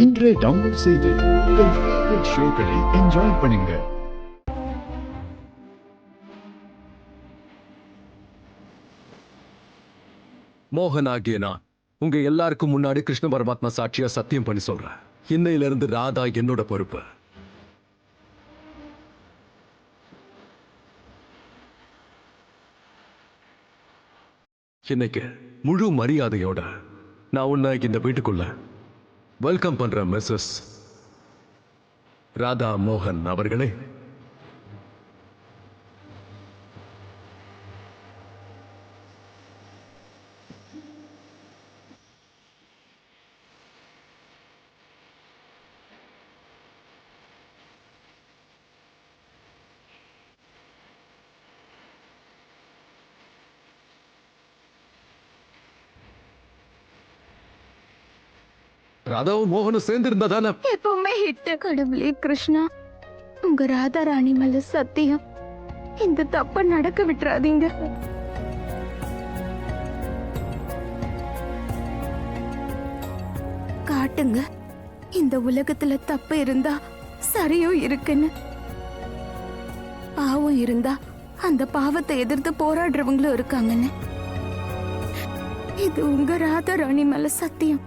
இன்றே டவுன்லோட் செய்து உங்கள் ஃபேவரட் ஷோக்களை என்ஜாய் பண்ணுங்க. மோகன் ஆகிய நான் உங்க எல்லாருக்கும் முன்னாடி கிருஷ்ண பரமாத்மா சாட்சியா சத்தியம் பண்ணி சொல்றேன். இன்னையில இருந்து ராதா என்னோட பொறுப்பு. இன்னைக்கு முழு மரியாதையோட நான் உன்னை இந்த வீட்டுக்குள்ள வெல்கம் பண்றேன் மிஸ்ஸஸ் ராதா மோகன் அவர்களே. ராதாவும் மோகனும் சேர்ந்து இருந்தா தானே எப்பவுமே ஹிட். கடவுளே கிருஷ்ணா, உங்க ராதா ராணி மேல சத்தியம், இந்த தப்ப நடக்க விட்டுறாதீங்க. காட்டுங்க, இந்த உலகத்துல தப்பு இருந்தா சரியும் இருக்குன்னு, பாவம் இருந்தா அந்த பாவத்தை எதிர்த்து போராடுறவங்களும் இருக்காங்கன்னு. இது உங்க ராதா ராணி மேல சத்தியம்.